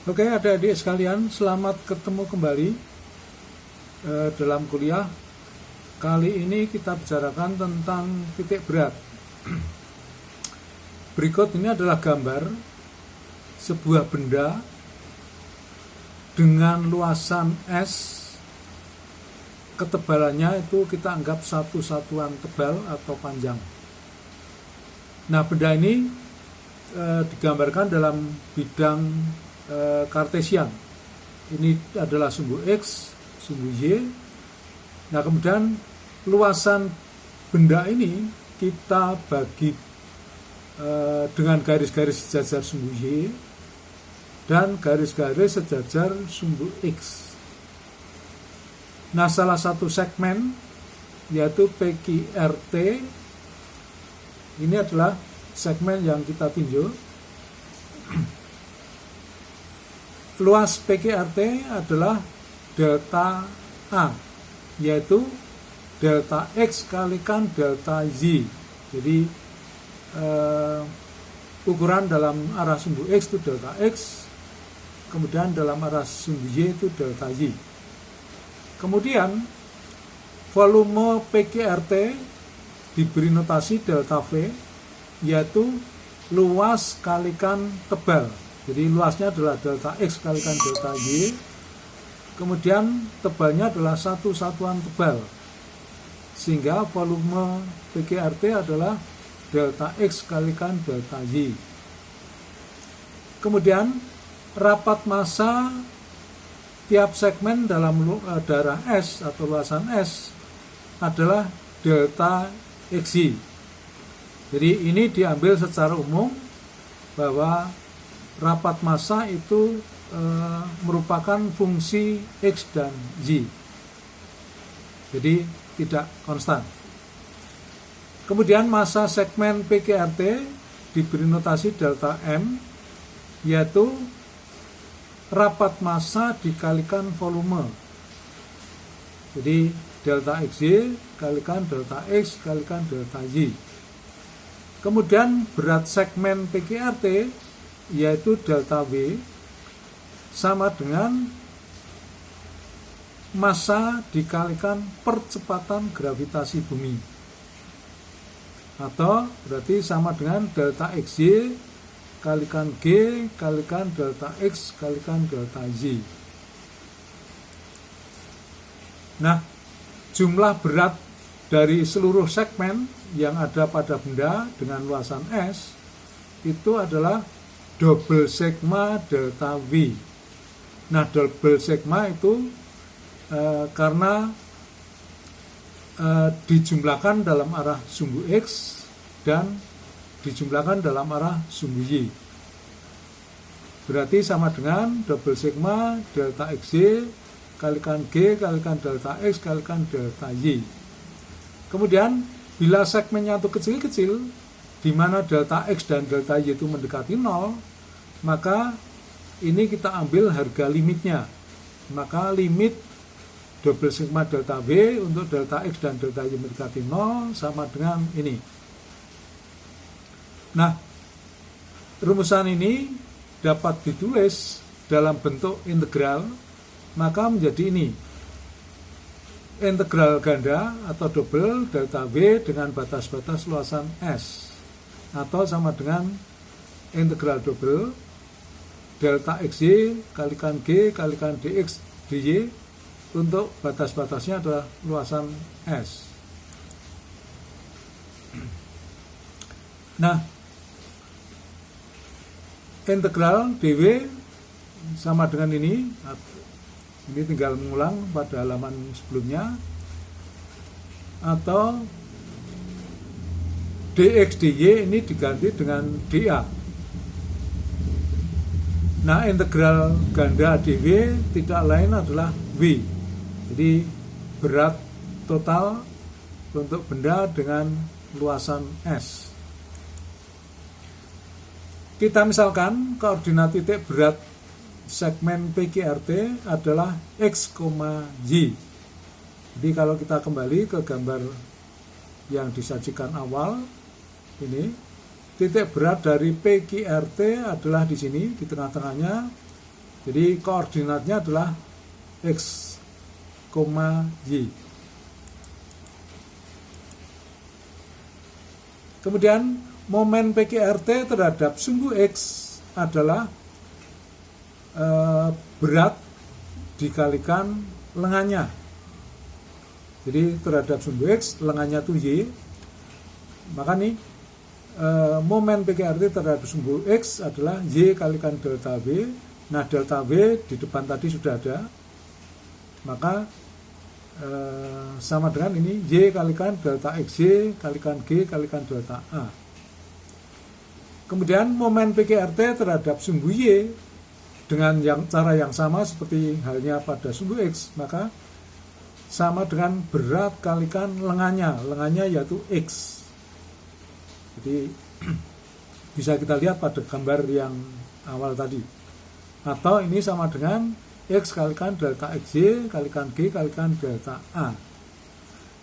Oke, adik-adik sekalian, selamat ketemu kembali dalam kuliah. Kali ini kita bicarakan tentang titik berat. Berikut ini adalah gambar sebuah benda dengan luasan S. Ketebalannya itu kita anggap satu satuan tebal atau panjang. Nah, benda ini digambarkan dalam bidang Kartesian. Ini adalah sumbu X, sumbu Y. Nah, kemudian luasan benda ini kita bagi dengan garis-garis sejajar sumbu Y dan garis-garis sejajar sumbu X. Nah, salah satu segmen yaitu PQRT ini adalah segmen yang kita tinjau. Luas PQRT adalah delta A, yaitu delta X kalikan delta Y. Jadi ukuran dalam arah sumbu X itu delta X, kemudian dalam arah sumbu Y itu delta Y. Kemudian volume PQRT diberi notasi delta V, yaitu luas kalikan tebal. Jadi luasnya adalah delta X kalikan delta Y. Kemudian tebalnya adalah satu satuan tebal. Sehingga volume PQRT adalah delta X kalikan delta Y. Kemudian rapat massa tiap segmen dalam daerah S atau luasan S adalah delta XY. Jadi ini diambil secara umum bahwa rapat massa itu merupakan fungsi X dan Y. Jadi tidak konstan. Kemudian massa segmen PQRT diberi notasi delta M, yaitu rapat massa dikalikan volume. Jadi delta XY kalikan delta X kalikan delta Y. Kemudian berat segmen PQRT yaitu delta V sama dengan massa dikalikan percepatan gravitasi bumi, atau berarti sama dengan delta XY kalikan G kalikan delta X kalikan delta Y. Nah, jumlah berat dari seluruh segmen yang ada pada benda dengan luasan S itu adalah double sigma delta V. Nah, double sigma itu karena dijumlahkan dalam arah sumbu X dan dijumlahkan dalam arah sumbu Y. Berarti sama dengan double sigma delta XY kalikan G kalikan delta X kalikan delta Y. Kemudian bila segmennya itu kecil-kecil, di mana delta X dan delta Y itu mendekati 0, maka ini kita ambil harga limitnya. Maka limit double sigma delta V untuk delta X dan delta Y mendekati 0 sama dengan ini. Nah, rumusan ini dapat ditulis dalam bentuk integral, maka menjadi ini. Integral ganda atau double delta V dengan batas-batas luasan S, atau sama dengan integral double delta XY kalikan G kalikan dx dy untuk batas-batasnya adalah luasan S. Nah, integral dw sama dengan ini tinggal mengulang pada halaman sebelumnya, atau dx dy ini diganti dengan dA. Nah, integral ganda dv tidak lain adalah V. Jadi berat total untuk benda dengan luasan S. Kita misalkan koordinat titik berat segmen PQRT adalah X, Y. Jadi kalau kita kembali ke gambar yang disajikan awal ini, titik berat dari PQRT adalah di sini, di tengah-tengahnya, Jadi koordinatnya adalah X, Y. Kemudian momen PQRT terhadap sumbu X adalah berat dikalikan lengannya. Jadi terhadap sumbu X, lengannya itu Y. Maka nih momen PQRT terhadap sumbu X adalah Y kalikan delta V. Nah, delta V di depan tadi sudah ada. Maka sama dengan ini Y kalikan delta XY kalikan G kalikan delta A. Kemudian momen PQRT terhadap sumbu Y dengan cara yang sama seperti halnya pada sumbu X, maka sama dengan berat kalikan lengannya yaitu X. Jadi bisa kita lihat pada gambar yang awal tadi. Atau ini sama dengan X kalikan delta XY kalikan G kalikan delta A.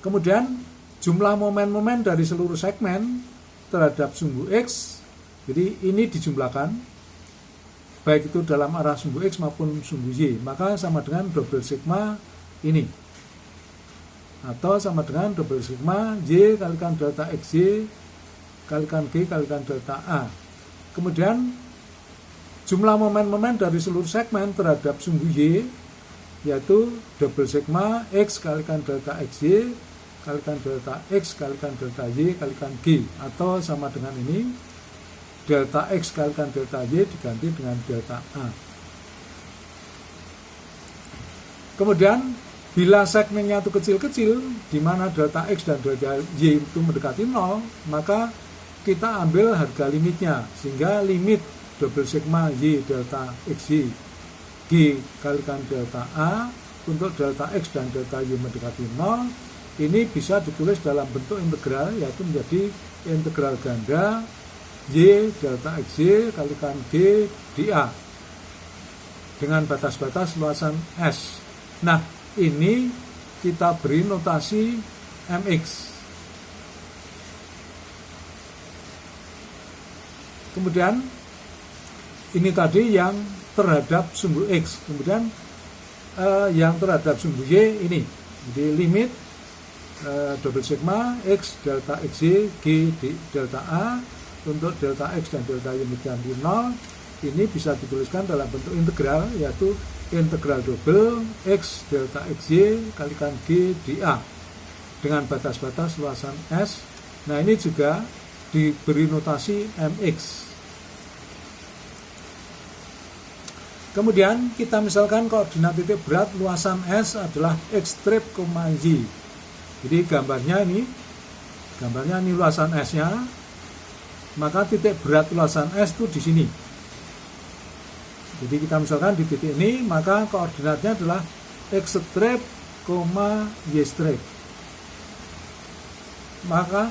Kemudian jumlah momen-momen dari seluruh segmen terhadap sumbu X, jadi ini dijumlahkan baik itu dalam arah sumbu X maupun sumbu Y, maka sama dengan double sigma ini, atau sama dengan double sigma Y kalikan delta XY kalikan G kalikan delta A. Kemudian jumlah momen-momen dari seluruh segmen terhadap sumbu Y yaitu double sigma X kalikan delta XY kalikan delta X kalikan delta Y kalikan G, atau sama dengan ini delta X kalikan delta Y diganti dengan delta A. Kemudian bila segmennya itu kecil-kecil di mana delta X dan delta Y itu mendekati 0, maka kita ambil harga limitnya, sehingga limit double sigma Y delta XY G kalikan delta A untuk delta X dan delta Y mendekati 0 ini bisa ditulis dalam bentuk integral, yaitu menjadi integral ganda Y delta XY kalikan G dA dengan batas-batas luasan S. Nah, ini kita beri notasi MX. Kemudian ini tadi yang terhadap sumbu X. Kemudian yang terhadap sumbu Y ini. Jadi limit double sigma X delta XY G delta A untuk delta X dan delta Y menjadi 0. Ini bisa dituliskan dalam bentuk integral, yaitu integral double X delta XY kalikan G dA dengan batas-batas luasan S. Nah, ini juga diberi notasi MX. Kemudian kita misalkan koordinat titik berat luasan S adalah X strip, Y. Jadi gambarnya ini luasan S-nya. Maka titik berat luasan S itu di sini. Jadi kita misalkan di titik ini, maka koordinatnya adalah X strip, Y strip. Maka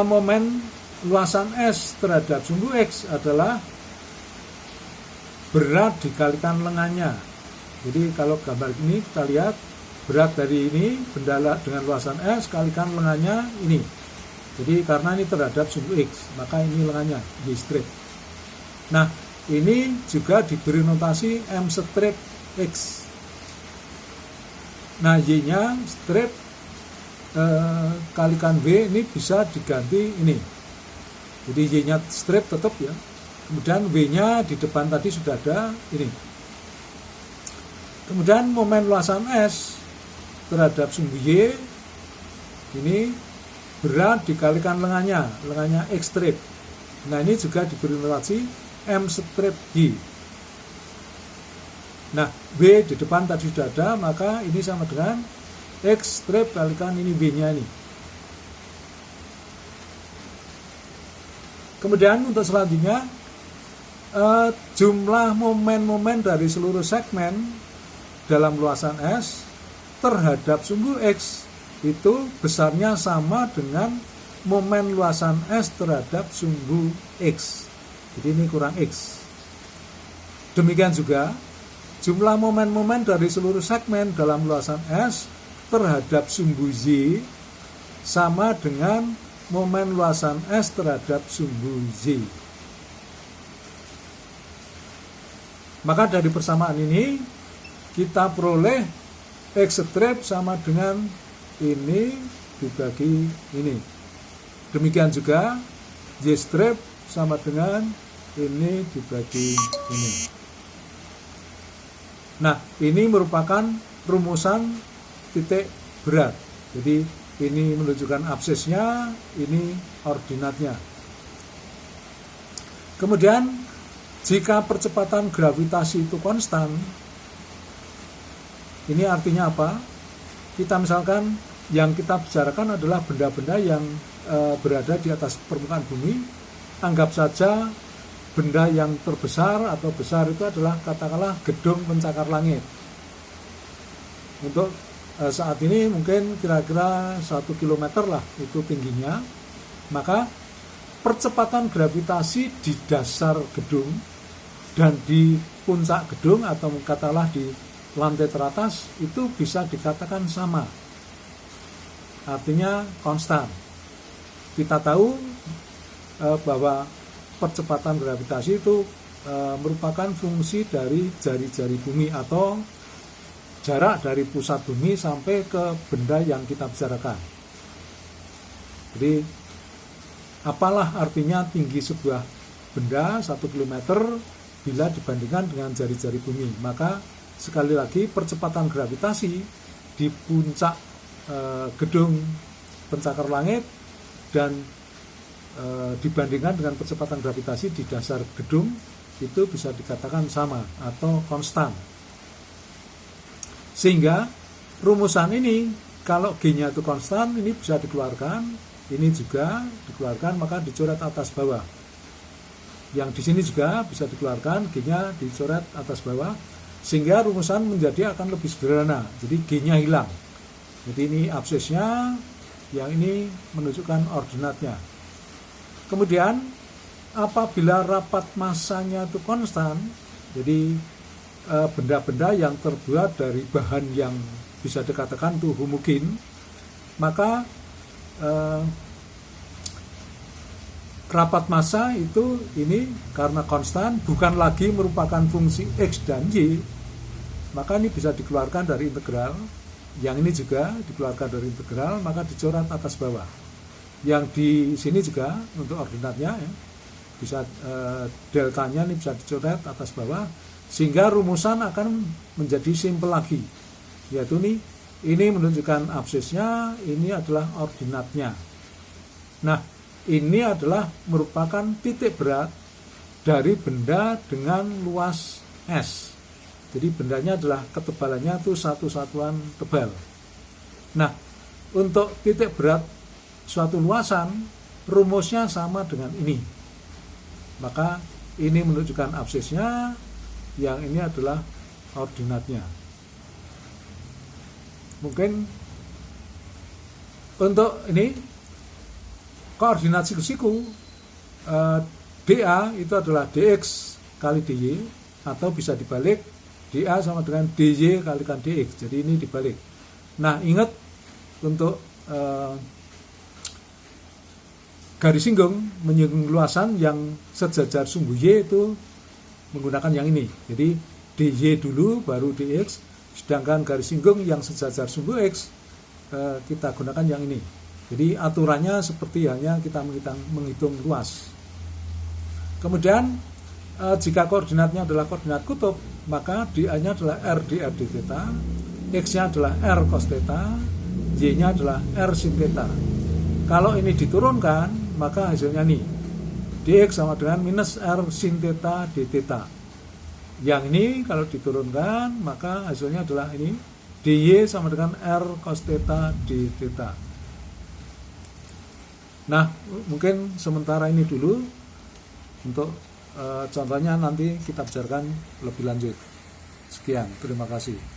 momen luasan S terhadap sumbu X adalah berat dikalikan lengannya. Jadi kalau gambar ini kita lihat berat dari ini benda dengan luasan S kalikan lengannya ini. Jadi karena ini terhadap sumbu X, maka ini lengannya Y strip. Nah, ini juga diberi notasi M strip X. Nah, Y-nya strip kalikan V ini bisa diganti ini. Jadi Y-nya strip tetap ya. Kemudian W-nya di depan tadi sudah ada ini. Kemudian momen luasan S terhadap sumbu Y ini berat dikalikan lengannya X strip. Nah, ini juga diberi notasi M strip Y. Nah, W di depan tadi sudah ada, maka ini sama dengan X strip kalikan ini W-nya ini. Kemudian untuk selanjutnya jumlah momen-momen dari seluruh segmen dalam luasan S terhadap sumbu X itu besarnya sama dengan momen luasan S terhadap sumbu X. Jadi ini kurang X. Demikian juga jumlah momen-momen dari seluruh segmen dalam luasan S terhadap sumbu Y sama dengan momen luasan S terhadap sumbu Y. Maka dari persamaan ini kita peroleh X strip sama dengan ini dibagi ini. Demikian juga Y strip sama dengan ini dibagi ini. Nah, ini merupakan rumusan titik berat. Jadi ini menunjukkan absisnya, ini ordinatnya. Kemudian jika percepatan gravitasi itu konstan, ini artinya apa? Kita misalkan yang kita bicarakan adalah benda-benda yang berada di atas permukaan bumi. Anggap saja benda yang terbesar atau besar itu adalah katakanlah gedung pencakar langit. Untuk saat ini mungkin kira-kira 1 kilometer lah itu tingginya. Maka percepatan gravitasi di dasar gedung dan di puncak gedung atau katakanlah di lantai teratas itu bisa dikatakan sama. Artinya konstan. Kita tahu bahwa percepatan gravitasi itu merupakan fungsi dari jari-jari bumi atau jarak dari pusat bumi sampai ke benda yang kita bicarakan. Jadi apalah artinya tinggi sebuah benda 1 km bila dibandingkan dengan jari-jari bumi. Maka sekali lagi percepatan gravitasi di puncak gedung pencakar langit dan dibandingkan dengan percepatan gravitasi di dasar gedung itu bisa dikatakan sama atau konstan. Sehingga rumusan ini kalau G-nya itu konstan, ini bisa dikeluarkan, ini juga dikeluarkan, maka dicoret atas bawah. Yang di sini juga bisa dikeluarkan, G-nya dicoret atas bawah, sehingga rumusan menjadi akan lebih sederhana. Jadi G-nya hilang. Jadi ini absisnya, yang ini menunjukkan ordinatnya. Kemudian apabila rapat massanya itu konstan, jadi benda-benda yang terbuat dari bahan yang bisa dikatakan itu homogen, maka rapat massa itu ini karena konstan bukan lagi merupakan fungsi X dan Y, maka ini bisa dikeluarkan dari integral. Yang ini juga dikeluarkan dari integral, maka dicoret atas bawah. Yang di sini juga untuk ordinatnya ya, bisa deltanya ini bisa dicoret atas bawah, sehingga rumusan akan menjadi simpel lagi, yaitu ini menunjukkan absisnya, ini adalah ordinatnya. Nah, ini adalah merupakan titik berat dari benda dengan luas S. Jadi bendanya adalah ketebalannya itu satu satuan tebal. Nah, untuk titik berat suatu luasan, rumusnya sama dengan ini. Maka ini menunjukkan absisnya, yang ini adalah ordinatnya. Mungkin untuk ini koordinat siku-siku dA itu adalah dx kali dy, atau bisa dibalik dA sama dengan dy kalikan dx. Jadi ini dibalik. Nah, ingat untuk garis singgung menyinggung luasan yang sejajar sumbu y itu menggunakan yang ini. Jadi dy dulu baru dx, sedangkan garis singgung yang sejajar sumbu x kita gunakan yang ini. Jadi aturannya seperti halnya kita menghitung luas. Kemudian jika koordinatnya adalah koordinat kutub, maka dA-nya adalah r dr d theta, x-nya adalah r cos theta, y-nya adalah r sin theta. Kalau ini diturunkan, maka hasilnya nih dx sama dengan minus r sin theta d theta. Yang ini kalau diturunkan, maka hasilnya adalah ini dy sama dengan r cos theta d theta. Nah, mungkin sementara ini dulu. Untuk contohnya nanti kita bicarakan lebih lanjut. Sekian, terima kasih.